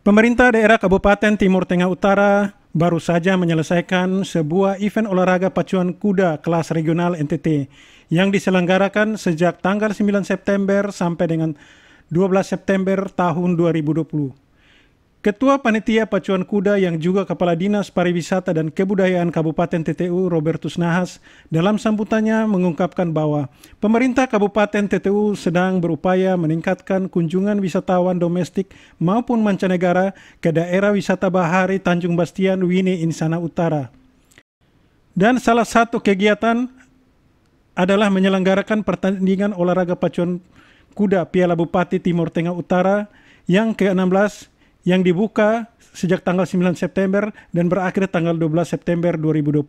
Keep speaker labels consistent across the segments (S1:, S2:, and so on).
S1: Pemerintah daerah Kabupaten Timur Tengah Utara baru saja menyelesaikan sebuah event olahraga pacuan kuda kelas regional NTT yang diselenggarakan sejak tanggal 9 September sampai dengan 12 September tahun 2020. Ketua Panitia Pacuan Kuda yang juga Kepala Dinas Pariwisata dan Kebudayaan Kabupaten TTU Robertus Nahas dalam sambutannya mengungkapkan bahwa pemerintah Kabupaten TTU sedang berupaya meningkatkan kunjungan wisatawan domestik maupun mancanegara ke daerah wisata bahari Tanjung Bastian, Wini, Insana Utara. Dan salah satu kegiatan adalah menyelenggarakan pertandingan olahraga pacuan kuda Piala Bupati Timur Tengah Utara yang ke-16 yang dibuka sejak tanggal 9 September dan berakhir tanggal 12 September 2020.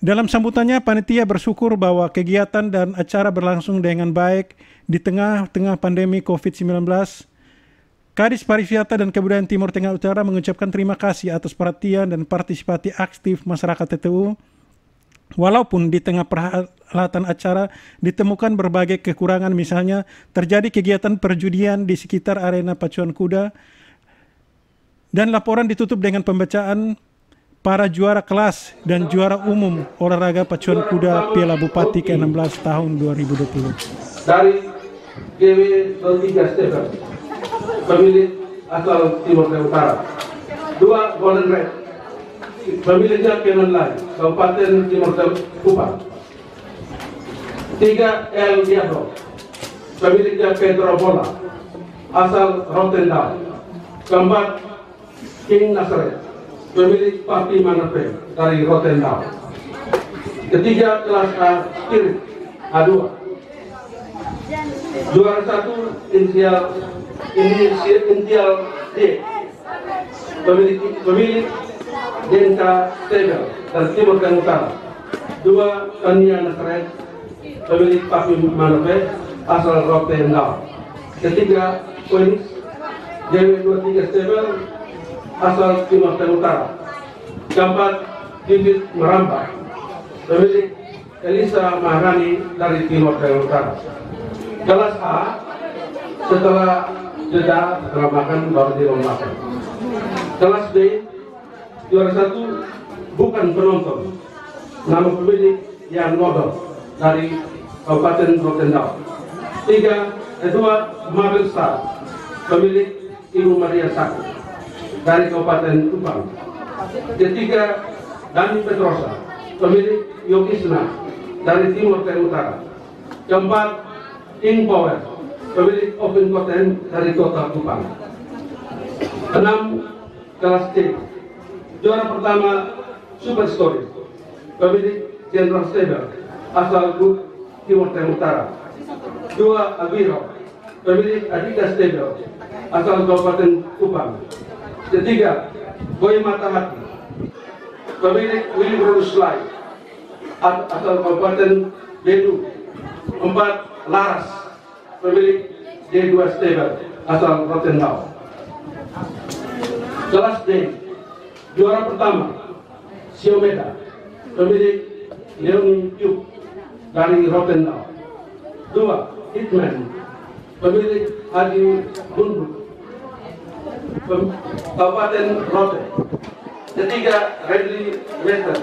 S1: Dalam sambutannya, panitia bersyukur bahwa kegiatan dan acara berlangsung dengan baik di tengah-tengah pandemi COVID-19. Kadis Pariwisata dan Kebudayaan Timur Tengah Utara mengucapkan terima kasih atas perhatian dan partisipasi aktif masyarakat TTU. Walaupun di tengah perhelatan acara ditemukan berbagai kekurangan, misalnya terjadi kegiatan perjudian di sekitar arena pacuan kuda, dan laporan ditutup dengan pembacaan para juara kelas dan juara umum olahraga pacuan kuda Piala Bupati ke-16 tahun 2020.
S2: Dari GW 03 Stephen, pemilik asal Timur Tengah Utara. 2 Golden Red, pemiliknya Kenan Lai, Kabupaten Timur Tengah Kupang. 3 El Diablo, pemiliknya Pedro Bola, asal Rotendao. 4 King Nasret, pemilik Papi Manape dari Rotendao. Ketiga kelas A Spirit A2. Juara 1 inisial D, pemilik Denka Tegel dari Timur Tengah Utara. 2 Tania Nasret, pemilik Papi Manape asal Rotendao. Ketiga Phoenix JW23 Stable asal Timur Tengah Utara. 4 David Merambah, pemilik Elisa Maharani dari Timur Tengah Utara. Kelas A setelah jeda, setelah makan baru dimakan. Kelas B juara 1 bukan penonton, nama pemilik yang Nodol dari Kabupaten Rotendao. 2 Mabel Star, pemilik Ibu Maria Sakti dari Kabupaten Kupang. 3 Dani Petrosa, pemilik Yogisna dari Timur Tengah Utara. 4 King Power, pemilik Open Content dari Kota Kupang. 6 kelas C, juara pertama Super Story, pemilik General Stable asal Timur Tengah Utara. 2 Abiro, pemilik Adika Stable asal Kabupaten Kupang. 3 Boy Matahati, pemilik Willy Brodus Live asal Kabupaten Bedu. 4 Laras, pemilik D2 Stable asal Rotendao. Kelas D, juara pertama Siomeda, pemilik Leoni Yuk dari Rotendao. 2 Hitman, pemilik Haji Bunbuk, Kabupaten Rote. 3 Redley Mester,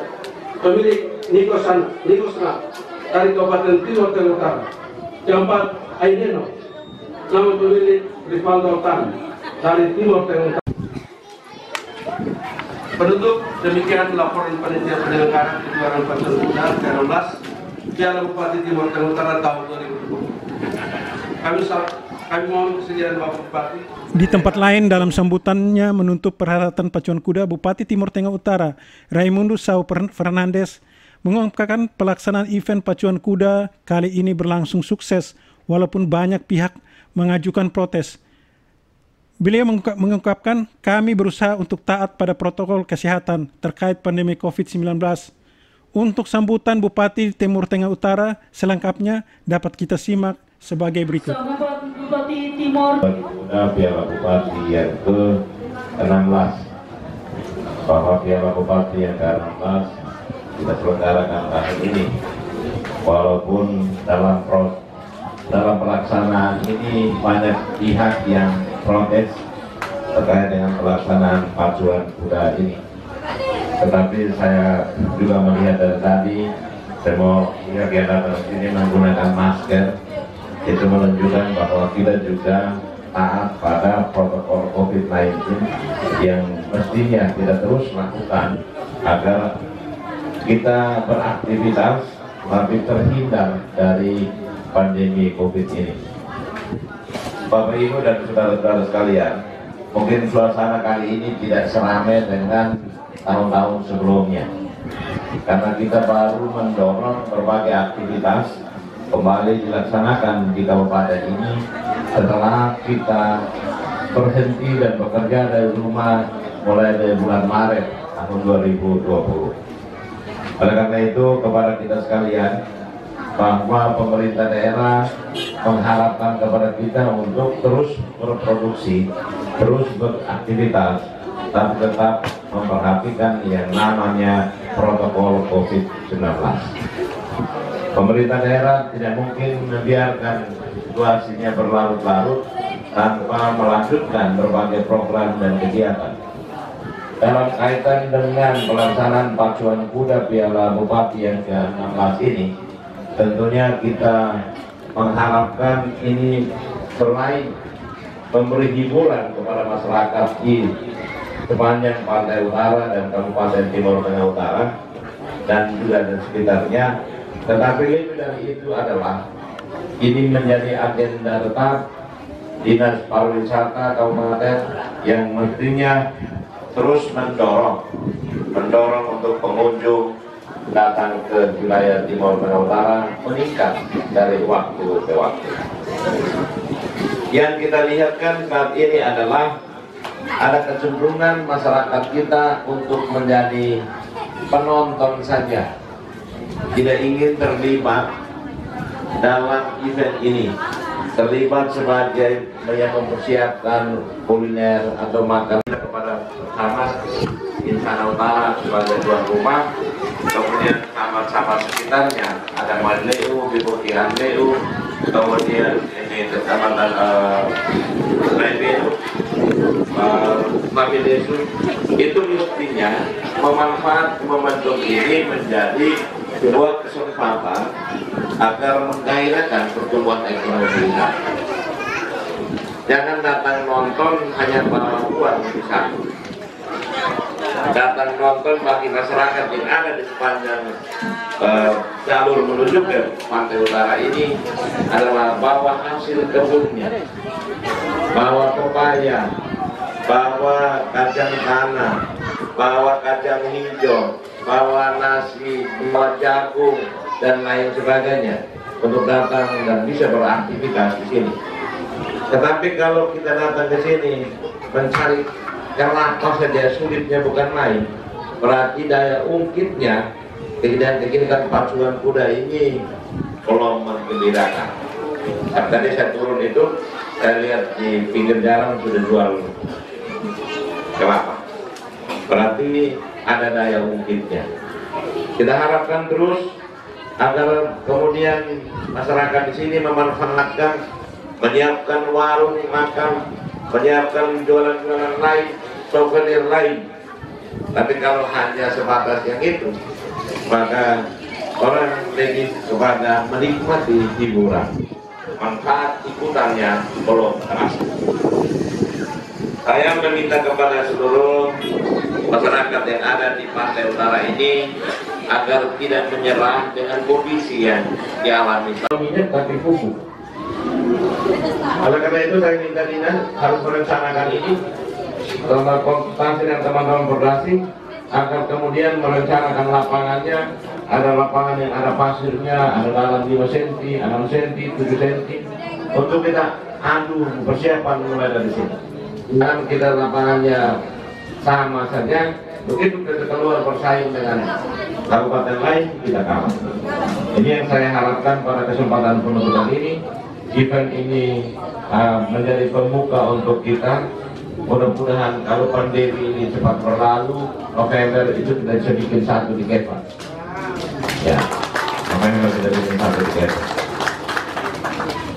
S2: pemilik Nikosna dari Kabupaten Timur Tengah Utara. 4 Aineno, nama pemilik Rivaldo Tan dari Timur Tengah Utara. Penutup, demikian laporan panitia penyelenggara kejuaraan pacuan kuda ke-16 Piala Bupati Timur Tengah Utara tahun 2020. Kami mohon kesediaan Bapak Bupati.
S1: Di tempat lain dalam sambutannya menutup perhelatan pacuan kuda, Bupati Timur Tengah Utara Raimundo Sao Fernandes mengungkapkan pelaksanaan event pacuan kuda kali ini berlangsung sukses walaupun banyak pihak mengajukan protes. Beliau mengungkapkan, kami berusaha untuk taat pada protokol kesehatan terkait pandemi COVID-19. Untuk sambutan Bupati Timur Tengah Utara selengkapnya dapat kita simak sebagai berikut.
S3: Bupati Timur Piala Bupati yang ke-16, bahwa Piala Bupati yang ke-16 kita selenggarakan tahun ini, walaupun dalam pelaksanaan ini banyak pihak yang protes terkait dengan pelaksanaan pacuan kuda ini. Tetapi saya juga melihat dari tadi, semua kegiatan ini menggunakan masker, itu menunjukkan bahwa kita juga taat pada protokol COVID-19 yang mestinya kita terus lakukan agar kita beraktivitas tapi terhindar dari pandemi COVID ini. Bapak Ibu dan saudara-saudara sekalian, mungkin suasana kali ini tidak seramai dengan tahun-tahun sebelumnya, karena kita baru mendorong berbagai aktivitas kembali dilaksanakan di kabupaten ini setelah kita berhenti dan bekerja dari rumah mulai dari bulan Maret tahun 2020. Oleh karena itu, kepada kita sekalian, bahwa pemerintah daerah mengharapkan kepada kita untuk terus berproduksi, terus beraktivitas, tapi tetap memperhatikan yang namanya protokol COVID-19. Pemerintah daerah tidak mungkin membiarkan situasinya berlarut-larut tanpa melanjutkan berbagai program dan kegiatan. Dalam kaitan dengan pelaksanaan pacuan kuda Piala Bupati yang ke-16 ini, tentunya kita mengharapkan ini selain memberi hiburan kepada masyarakat di sepanjang Pantai Utara dan Kabupaten Timur Tengah Utara dan juga di sekitarnya, tetapi lebih dari itu adalah ini menjadi agenda tetap Dinas Pariwisata Kabupaten yang mestinya terus mendorong untuk pengunjung datang ke wilayah Timur Tengah Utara meningkat dari waktu ke waktu. Yang kita lihatkan saat ini adalah ada kecenderungan masyarakat kita untuk menjadi penonton saja, tidak ingin terlibat dalam event ini, terlibat sebagai yang mempersiapkan kuliner atau makan kepada bersama Insana Utara sebagai tuan rumah, kemudian sahabat-sahabat sekitarnya ada Madleu, Bibutihan Leu, kemudian ini kecamatan Lembeu, Mabidesu, itu mestinya memanfaatkan momentum ini menjadi sebuah kesempatan agar menggairahkan pertumbuhan ekonomi kita. Jangan datang nonton hanya bawa uang bisa. Datang nonton bagi masyarakat yang ada di sepanjang jalur menuju ke Pantai Utara ini adalah bawa hasil kebunnya, bawa pepaya, bawa kacang tanah, bawa kacang hijau, bawa nasi, bawa jagung dan lain sebagainya untuk datang dan bisa beraktivitas di sini. Tetapi kalau kita datang ke sini mencari kelapa saja sulitnya bukan main, berarti daya ungkitnya kegiatan pacuan kuda ini belum menggembirakan. Tadi saya turun itu, saya lihat di pinggir jalan sudah jual kelapa, berarti ada daya ungkitnya. Kita harapkan terus agar kemudian masyarakat di sini memanfaatkan, menyiapkan warung makan, menyiapkan jualan-jualan lain, souvenir lain. Tapi kalau hanya sebatas yang itu, maka orang lebih kepada menikmati hiburan, manfaat ikutannya belum terasa. Saya meminta kepada seluruh masyarakat yang ada di Pantai Utara ini agar tidak menyerah dengan kondisi yang dialami. Tapi pupuk. Oleh karena itu saya minta dinas harus merencanakan ini, konsultasi dengan teman-teman berdasi, agar kemudian merencanakan lapangannya. Ada lapangan yang ada pasirnya, ada dalam 5 cm, 6 cm, 7 cm, untuk kita adu persiapan mulai dari sini. Dan kita lapangannya sama saja, begitu kita keluar bersaing dengan kabupaten lain, kita kalah. Ini yang saya harapkan pada kesempatan penutupan ini. Event ini menjadi pembuka untuk kita. Mudah-mudahan kalau pandemi ini cepat berlalu, November itu kita bisa bikin satu di Kepa. Ya, November kita bikin satu di Kepa.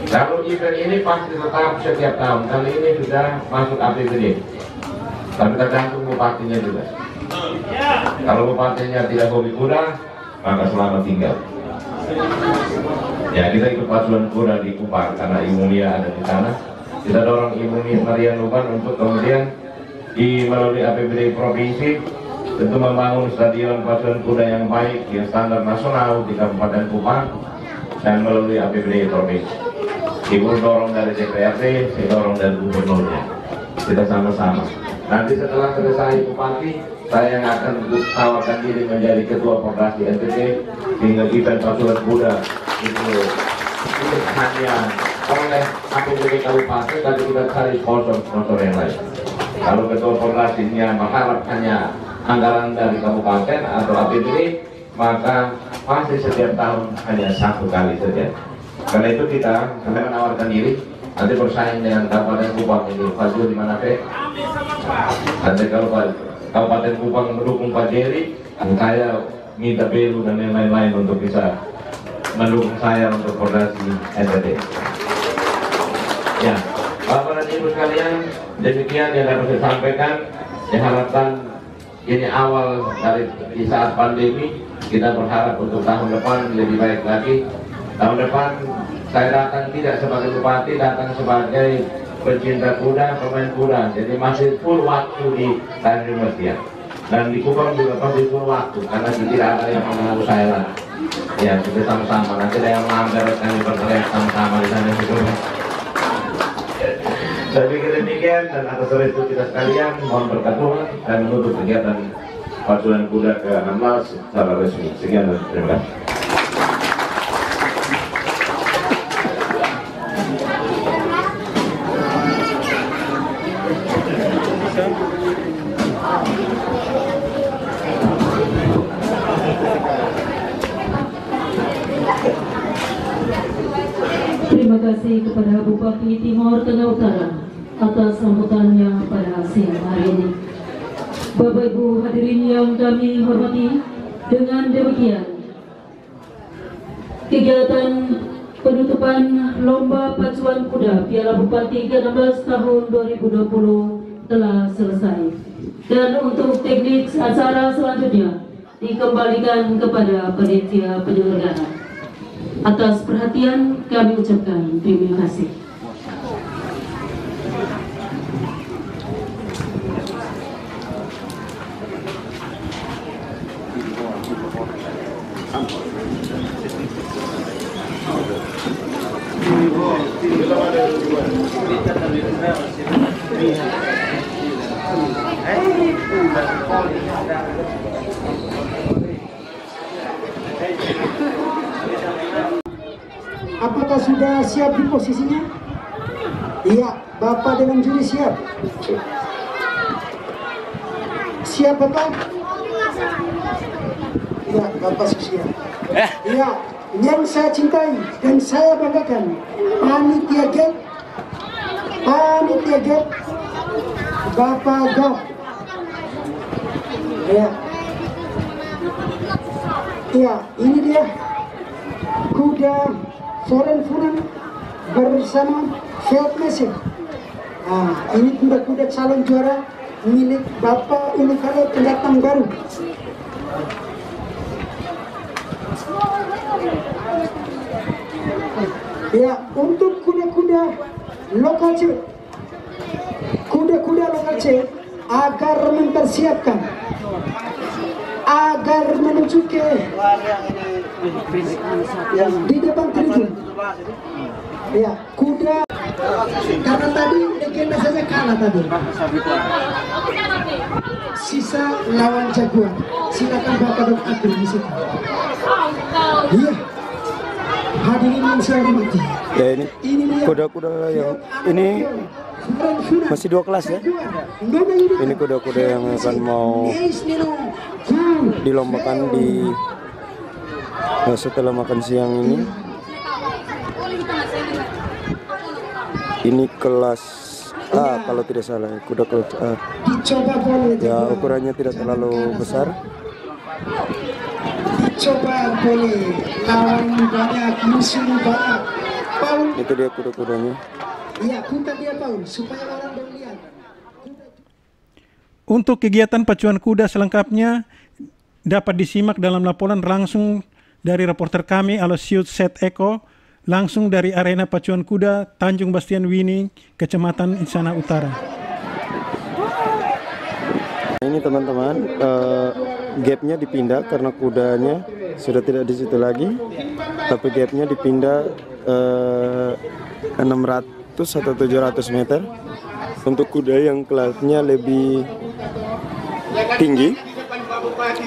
S3: Kalau event ini pasti tetap setiap tahun, kali ini sudah masuk APBD. Tapi tergantung bupatinya juga. Kalau bupatinya tidak hobi kuda, maka selamat tinggal. Ya, kita ikut pacuan kuda di Kupang karena Ibu Mia ada di sana. Kita dorong Ibu Maria Nuban untuk kemudian melalui APBD provinsi tentu membangun stadion pacuan kuda yang baik, yang standar nasional di Kabupaten Kupang, dan melalui APBD provinsi. Ibu dorong dari DPRD, saya dorong dari gubernurnya. Kita sama-sama. Nanti setelah selesai bupati, saya yang akan tawarkan diri menjadi ketua Koperasi NTT, sehingga event pacuan kuda itu hanya oleh APBD kabupaten, tapi kita cari sponsor yang lain. Kalau ketua koperasinya berharap hanya anggaran dari kabupaten atau APBD, maka pasti setiap tahun hanya satu kali saja. Karena itu saya menawarkan diri, nanti bersaing dengan Kabupaten Kupang ini. Fazul di mana Pak? Nanti kalau Kabupaten Kupang mendukung Pak Jerry, saya minta Belu dan yang lain-lain untuk bisa mendukung saya untuk koordinasi NTT. Ya, Bapak dan Ibu sekalian, demikian yang dapat saya sampaikan. Diharapkan ini awal dari di saat pandemi, kita berharap untuk tahun depan lebih baik lagi. Tahun depan saya datang tidak sebagai bupati, datang sebagai pecinta kuda, pemain kuda. Jadi masih full waktu di Tanjung Mestian. Dan di Kupang juga pasti full waktu karena tidak ada yang mengganggu saya lagi. Ya, kita sama-sama. Nanti ada yang melanggar, kami berteriak sama-sama di sana juga. Saya pikir demikian, dan atas restu kita sekalian mohon berkat Tuhan dan menutup kegiatan pacuan kuda ke-16 secara resmi. Sekian dan terima kasih.
S4: Terima kasih kepada Bupati Timur Tengah Utara atas sambutannya pada siang hari ini. Bapak Ibu hadirin yang kami hormati, dengan demikian kegiatan penutupan Lomba Pacuan Kuda Piala Bupati ke-16 tahun 2020 telah selesai. Dan untuk teknik acara selanjutnya dikembalikan kepada panitia penyelenggara. Atas perhatian kami ucapkan terima kasih.
S5: Apakah sudah siap di posisinya? Iya, Bapak dengan juri siap. Siap Bapak? Iya, Bapak siap. Iya, yang saya cintai dan saya banggakan, panitia gate, Bapak Gop. Iya. Iya, ini dia kuda Foreign Funan bersama Fiat Mesin. Nah, ini kuda-kuda calon juara milik Bapak ini kalau pendatang baru. Ya, untuk kuda-kuda lokal C, kuda-kuda lokal C agar mempersiapkan, agar menuju ke di depan tribun. Ya, kuda karena tadi legenda saja kalah tadi. Sisa lawan jagoan. Silakan Bapak Dok atur di situ. Iya. Hadirin yang saya hormati.
S6: Ya ini kuda-kuda yang ini masih 2 kelas ya. Ini kuda-kuda yang akan mau dilombakan di setelah makan siang ini. Ini kelas A kalau tidak salah, kuda kelas A. Ya, ukurannya tidak terlalu besar.
S5: Dicoba boleh, lawan banyak, musuh banyak. Paul
S6: Itu dia kuda-kudanya.
S5: Iya, putar dia Paul supaya orang boleh lihat.
S1: Untuk kegiatan pacuan kuda selengkapnya dapat disimak dalam laporan langsung dari reporter kami Alosius Set Eko, langsung dari arena pacuan kuda Tanjung Bastian Wini, Kecamatan Insana Utara.
S6: Ini teman-teman, gapnya dipindah karena kudanya sudah tidak di situ lagi, tapi gapnya dipindah 600 atau 700 meter untuk kuda yang kelasnya lebih tinggi.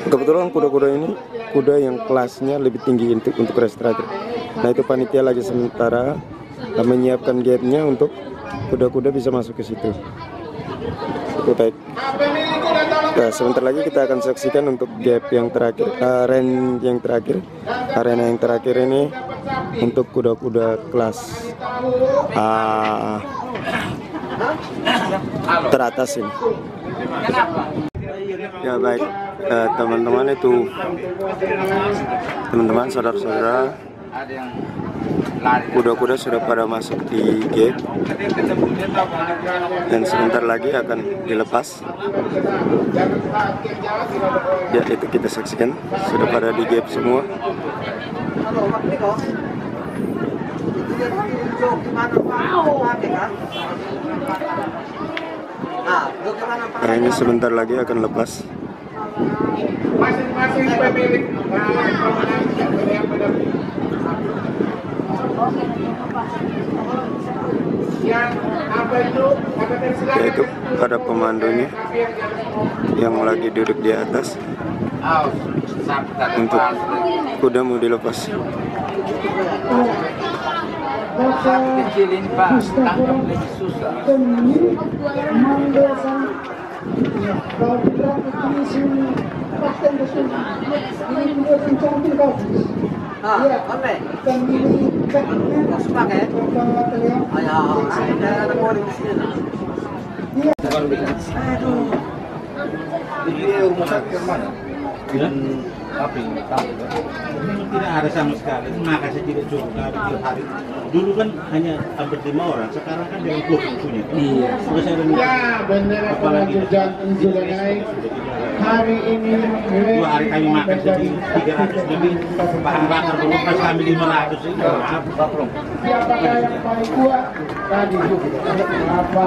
S6: Kebetulan kuda-kuda ini kuda yang kelasnya lebih tinggi untuk race terakhir. Nah, itu panitia lagi sementara menyiapkan gate-nya untuk kuda-kuda bisa masuk ke situ. Itu baik. Nah, sebentar lagi kita akan saksikan untuk gap yang terakhir, arena yang terakhir ini untuk kuda-kuda kelas teratas ini. Ya baik, teman-teman, itu teman-teman, saudara-saudara, kuda-kuda sudah pada masuk di gate dan sebentar lagi akan dilepas. Ya, itu kita saksikan sudah pada di gate semua. Nah, ini sebentar lagi akan lepas.
S7: Masing-masing pemilik yang apa itu?
S6: Yaitu ada pemandunya yang lagi duduk di atas untuk kuda mau dilepas.
S7: Kecil ini Pak, tangkap lebih susah.
S8: Tidak ada sama sekali, maka saya tidak cukup hari. Dulu kan hanya hampir 5 orang, sekarang kan dengan COVID punya. Iya.
S7: Ya, bendera penganjur jantung juga naik. Hari ini
S8: 2 hari kami makan sedih 300 lebih, bahan bakar belum pas kami 500 ini.
S7: siapa yang paling kuat tadi? Apa?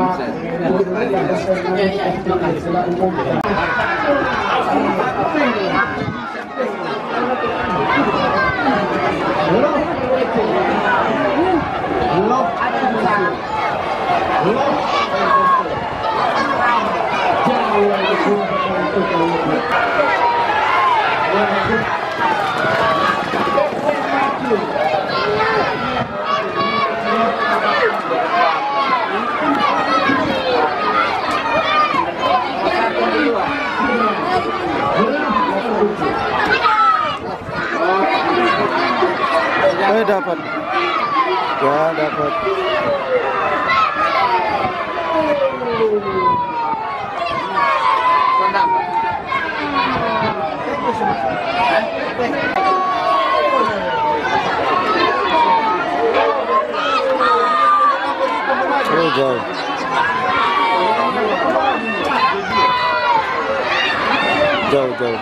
S6: Dapat. Ya, dapat. Oh, jauh. Jauh.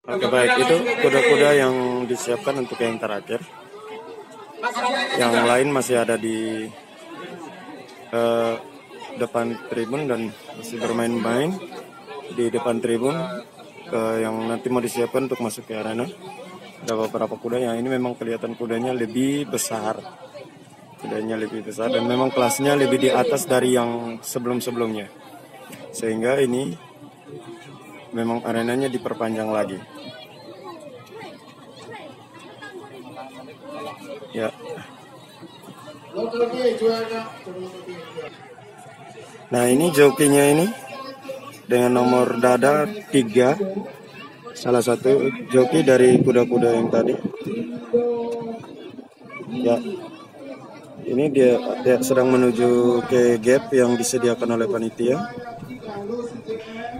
S6: Oke, baik, itu kuda-kuda yang disiapkan untuk yang terakhir. Yang lain masih ada di depan tribun dan masih bermain-main di depan tribun yang nanti mau disiapkan untuk masuk ke arena. Ada beberapa kuda yang ini memang kelihatan kudanya lebih besar. Kudanya lebih besar dan memang kelasnya lebih di atas dari yang sebelum-sebelumnya. Sehingga ini memang arenanya diperpanjang lagi. Ya. Nah ini jokinya ini dengan nomor dada 3, salah satu joki dari kuda-kuda yang tadi. Ya, ini dia sedang menuju ke gap yang disediakan oleh panitia.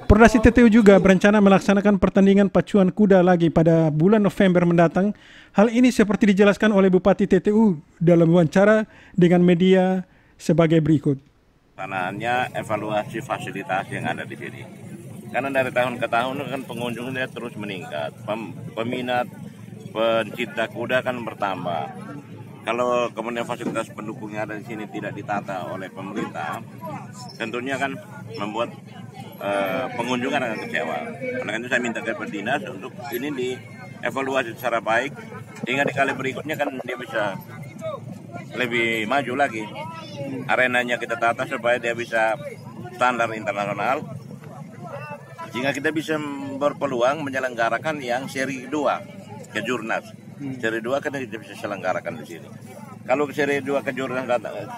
S1: Perdasi TTU juga berencana melaksanakan pertandingan pacuan kuda lagi pada bulan November mendatang. Hal ini seperti dijelaskan oleh Bupati TTU dalam wawancara dengan media sebagai berikut.
S3: Tanahnya evaluasi fasilitas yang ada di sini. Karena dari tahun ke tahun kan pengunjungnya terus meningkat. Peminat pencinta kuda kan bertambah. Kalau kemudian fasilitas pendukungnya ada di sini tidak ditata oleh pemerintah, tentunya kan membuat pengunjung akan kecewa. Karena itu saya minta ke Dinas untuk ini dievaluasi secara baik, hingga di kali berikutnya kan dia bisa lebih maju lagi. Arenanya kita tata supaya dia bisa standar internasional, sehingga kita bisa berpeluang menyelenggarakan yang seri 2 ke Jurnas. Seri 2 kan kita bisa selenggarakan di sini. Kalau seri 2 ke Jurnas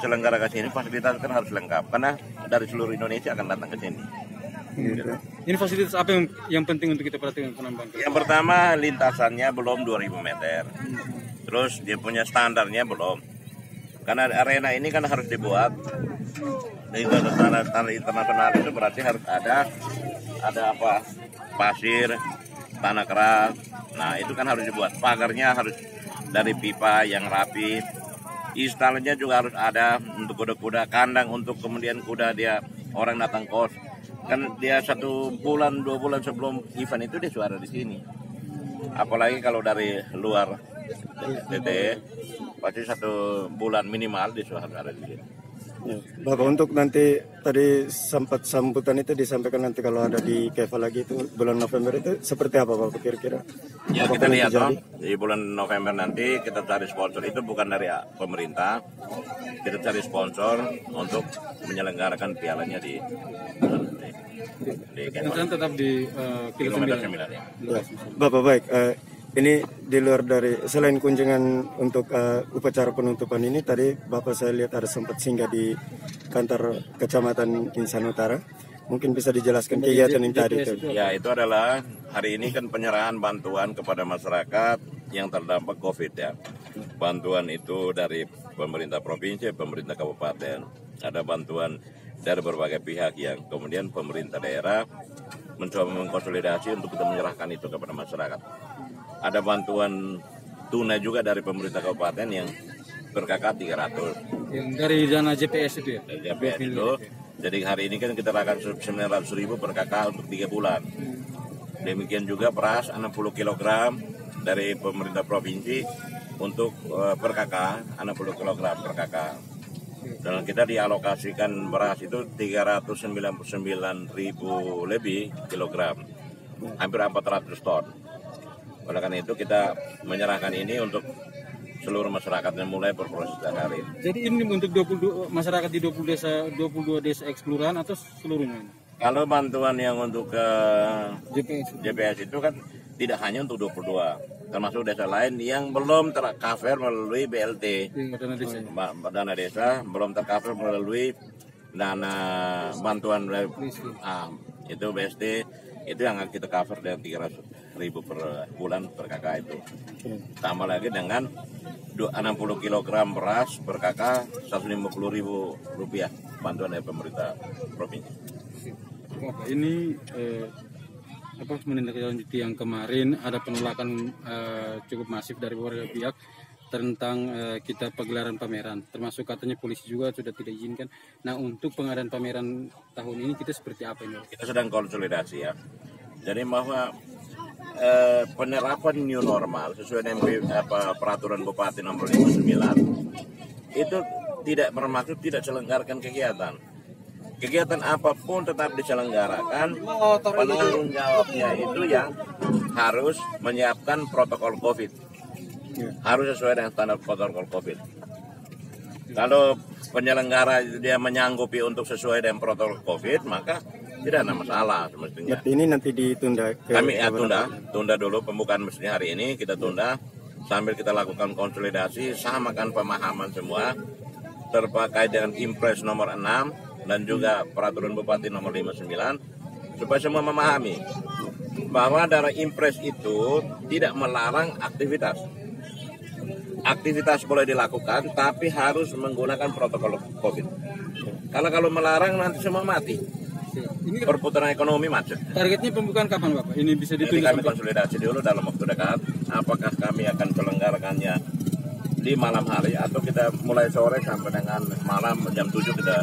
S3: selenggara ke sini, fasilitas kan harus lengkap karena dari seluruh Indonesia akan datang ke sini.
S9: Gitu. Ini fasilitas apa yang penting untuk kita perhatikan penambang?
S3: Yang pertama, lintasannya belum 2000 meter. Terus dia punya standarnya belum. Karena arena ini kan harus dibuat standar internasional, itu berarti harus ada apa? Pasir, tanah keras. Nah, itu kan harus dibuat. Pagarnya harus dari pipa yang rapi. Instalnya juga harus ada untuk kuda-kuda, kandang untuk kemudian kuda dia orang datang kos. Kan dia 1 bulan 2 bulan sebelum event itu dia suara di sini. Apalagi kalau dari luar TT, pasti 1 bulan minimal dia suara ada di sini.
S6: Ya, Bapak, untuk nanti tadi sempat sambutan itu disampaikan nanti kalau ada di Keva lagi itu bulan November itu seperti apa Bapak kira-kira?
S3: Ya kita lihat dong, di bulan November nanti kita cari sponsor, itu bukan dari pemerintah, kita cari sponsor untuk menyelenggarakan pialanya di
S9: Keva. Tetap di kilometer 9
S6: ya. Bapak baik, ini di luar dari selain kunjungan untuk upacara penutupan ini, tadi Bapak saya lihat ada sempat singgah di kantor Kecamatan Insan Utara. Mungkin bisa dijelaskan kegiatan yang tadi itu.
S3: Ya, itu adalah hari ini kan penyerahan bantuan kepada masyarakat yang terdampak COVID ya. Bantuan itu dari pemerintah provinsi, pemerintah kabupaten. Ada bantuan dari berbagai pihak yang kemudian pemerintah daerah mencoba mengkonsolidasi untuk kita menyerahkan itu kepada masyarakat. Ada bantuan tunai juga dari pemerintah kabupaten yang berkakak 300.
S9: Yang dari dana JPS itu ya?
S3: Dari JPS itu. Jadi hari ini kan kita akan 900.000 per kakak untuk 3 bulan. Demikian juga beras 60 kg dari pemerintah provinsi untuk per kakak, 60 kg per kakak. Dan kita dialokasikan beras itu 399.000 lebih kilogram, hampir 400 ton. Oleh karena itu kita menyerahkan ini untuk seluruh masyarakat yang mulai berproses hari ini.
S9: Jadi ini untuk 22 masyarakat di 22 desa eks kelurahan atau seluruhnya?
S3: Kalau bantuan yang untuk ke JPS itu kan tidak hanya untuk 22, termasuk desa lain yang belum tercover melalui BLT. Dana desa belum tercover melalui dana bantuan itu BSD, itu yang kita cover dengan 300.000 per bulan per kakak itu. Tambah lagi dengan 60 kg beras per kakak, 150.000 rupiah bantuan dari pemerintah provinsi.
S9: Ini menindaklanjuti yang kemarin ada penolakan cukup masif dari beberapa pihak tentang kita pegelaran pameran, termasuk katanya polisi juga sudah tidak izinkan. Nah, untuk pengadaan pameran tahun ini kita seperti apa ini?
S3: Kita sedang konsolidasi ya. Jadi bahwa penerapan new normal sesuai dengan peraturan Bupati nomor 59 itu tidak bermaksud tidak selenggarakan kegiatan. Kegiatan apapun tetap diselenggarakan, penanggung jawabnya itu yang harus menyiapkan protokol COVID. Harus sesuai dengan standar protokol COVID. Kalau penyelenggara dia menyanggupi untuk sesuai dengan protokol COVID, maka tidak ada masalah semestinya.
S6: Ini nanti ditunda.
S3: Kami tunda dulu pembukaan mestinya hari ini kita tunda sambil kita lakukan konsolidasi, samakan pemahaman semua terkait dengan Impres nomor 6 dan juga Peraturan Bupati nomor 59, supaya semua memahami bahwa dalam Impres itu tidak melarang aktivitas. Aktivitas boleh dilakukan, tapi harus menggunakan protokol COVID. Karena kalau melarang nanti semua mati. Ini perputaran ekonomi macet.
S9: Targetnya pembukaan kapan, Bapak? Ini bisa ditunda.
S3: Jadi kami konsolidasi dulu dalam waktu dekat. Apakah kami akan selenggarakannya di malam hari atau kita mulai sore sampai dengan malam jam 7 kita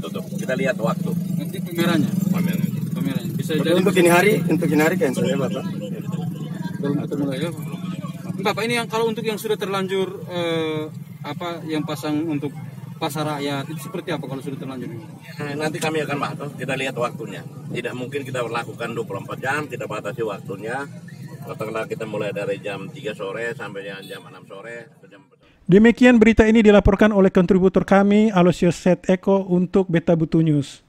S3: tutup. Kita lihat waktu.
S9: Nanti pamerannya. Bisa jadi
S6: untuk ini hari cancel ya Bapak.
S9: Belum mulai ya. Bapak, ini yang kalau untuk yang sudah terlanjur yang pasang untuk pasar rakyat itu seperti apa kalau sudah terlanjur?
S3: Nanti kami akan bahas, kita lihat waktunya. Tidak mungkin kita lakukan 24 jam, kita batasi waktunya. Katakanlah kita mulai dari jam 3 sore sampai jam 6 sore.
S1: Demikian berita ini dilaporkan oleh kontributor kami Aloysius Set Eko untuk Beta Butu News.